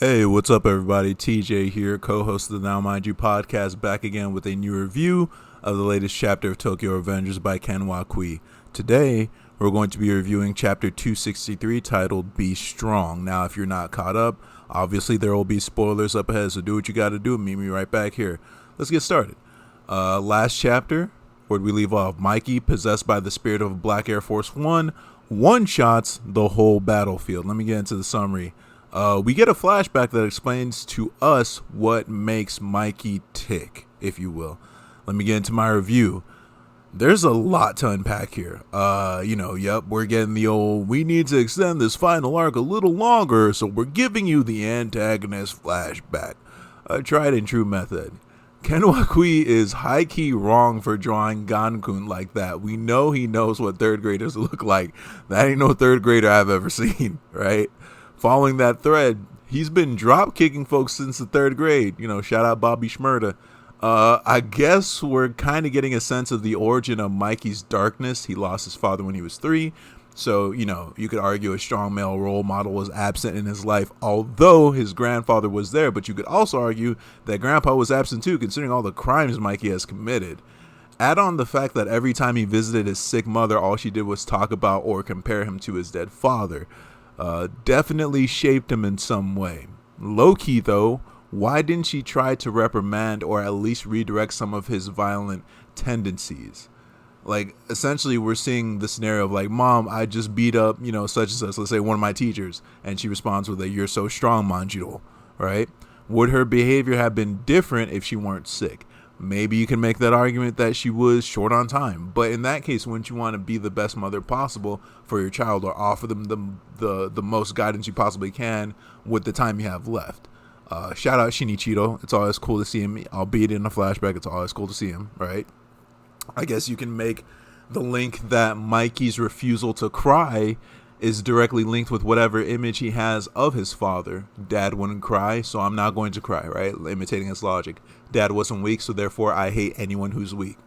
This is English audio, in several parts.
Hey, what's up, everybody? TJ here, co host of the Now Mind You podcast, back again with a new review of the latest chapter of Tokyo Revengers by Ken Wakui. Today, we're going to be reviewing chapter 263 titled Be Strong. Now, if you're not caught up, obviously there will be spoilers up ahead, so do what you gotta do. Meet me right back here. Let's get started. Last chapter, where'd we leave off? Mikey, possessed by the spirit of Black Air Force one shots the whole battlefield. Let me get into the summary. We get a flashback that explains to us what makes Mikey tick, if you will. Let me get into my review. There's a lot to unpack here. We're getting the old, we need to extend this final arc a little longer, so we're giving you the antagonist flashback. A tried and true method. Ken Wakui is high-key wrong for drawing Gankun like that. We know he knows what third graders look like. That ain't no third grader I've ever seen, right? Following that thread, he's been drop kicking folks since the third grade. Shout out Bobby Shmurda. I guess we're kind of getting a sense of the origin of Mikey's darkness. He lost his father when he was 3. So, you could argue a strong male role model was absent in his life, although his grandfather was there. But you could also argue that grandpa was absent too, considering all the crimes Mikey has committed. Add on the fact that every time he visited his sick mother, all she did was talk about or compare him to his dead father. Definitely shaped him in some way. Low-key, though, why didn't she try to reprimand or at least redirect some of his violent tendencies? Like, essentially, we're seeing the scenario of, like, Mom, I just beat up, such and such, let's say one of my teachers. And she responds with a, you're so strong, Manjiro, right? Would her behavior have been different if she weren't sick? Maybe you can make that argument that she was short on time. But in that case, wouldn't you want to be the best mother possible for your child or offer them the most guidance you possibly can with the time you have left? Shout out Shinichiro. It's always cool to see him, albeit in a flashback. It's always cool to see him, right? I guess you can make the link that Mikey's refusal to cry is directly linked with whatever image he has of his father. Dad wouldn't cry, so I'm not going to cry, right? Imitating his logic. Dad wasn't weak, so therefore I hate anyone who's weak.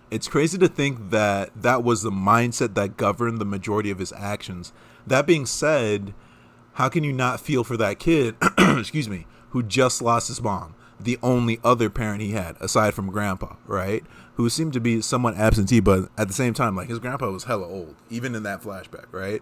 It's crazy to think that that was the mindset that governed the majority of his actions. That being said, how can you not feel for that kid, excuse me, who just lost his mom? The only other parent he had, aside from grandpa, right? Who seemed to be somewhat absentee, but at the same time, like, his grandpa was hella old, even in that flashback, right?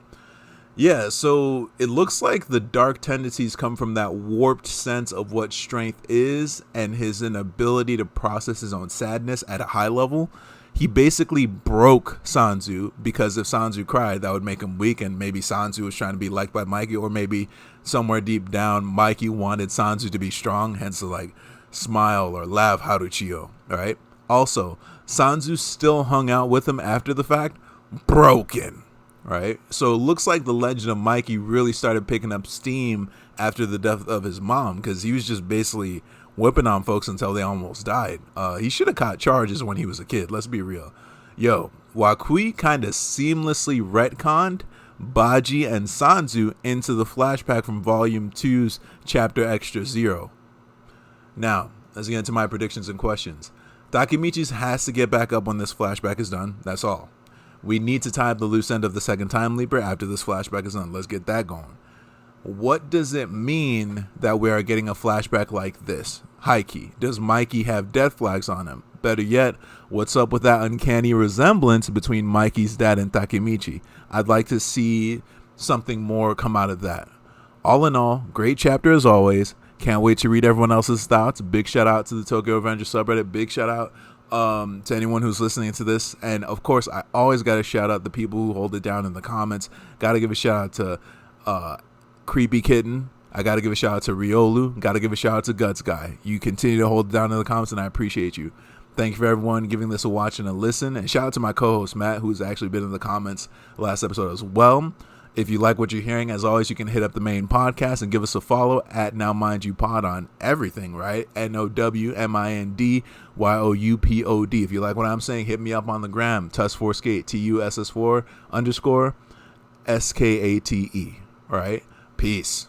Yeah, so it looks like the dark tendencies come from that warped sense of what strength is and his inability to process his own sadness at a high level. He basically broke Sanzu because if Sanzu cried, that would make him weak, and maybe Sanzu was trying to be liked by Mikey, or maybe somewhere deep down, Mikey wanted Sanzu to be strong, hence the, like, smile or laugh Haruchio, right? Also, Sanzu still hung out with him after the fact, broken, right? So it looks like the legend of Mikey really started picking up steam after the death of his mom, because he was just basically whipping on folks until they almost died. He should have caught charges when he was a kid, let's be real. Yo, Wakui kind of seamlessly retconned Baji and Sanzu into the flashback from Volume 2's Chapter Extra 0. Now, let's get into my predictions and questions. Takemichi's has to get back up when this flashback is done. That's all. We need to tie up the loose end of the second time leaper after this flashback is done. Let's get that going. What does it mean that we are getting a flashback like this? Hikey, does Mikey have death flags on him? Better yet, what's up with that uncanny resemblance between Mikey's dad and Takemichi? I'd like to see something more come out of that. All in all, great chapter as always. Can't wait to read everyone else's thoughts. Big shout out to the Tokyo Revengers subreddit. Big shout out to anyone who's listening to this. And of course, I always got to shout out the people who hold it down in the comments. Got to give a shout out to Creepy Kitten. I got to give a shout out to Riolu. Got to give a shout out to Guts Guy. You continue to hold it down in the comments, and I appreciate you. Thank you for everyone giving this a watch and a listen. And shout out to my co-host, Matt, who's actually been in the comments last episode as well. If you like what you're hearing, as always, you can hit up the main podcast and give us a follow at Now Mind You Pod on everything, right? NOWMINDYOUPOD. If you like what I'm saying, hit me up on the gram, Tuss4Skate, TUSS4_SKATE, right? Peace.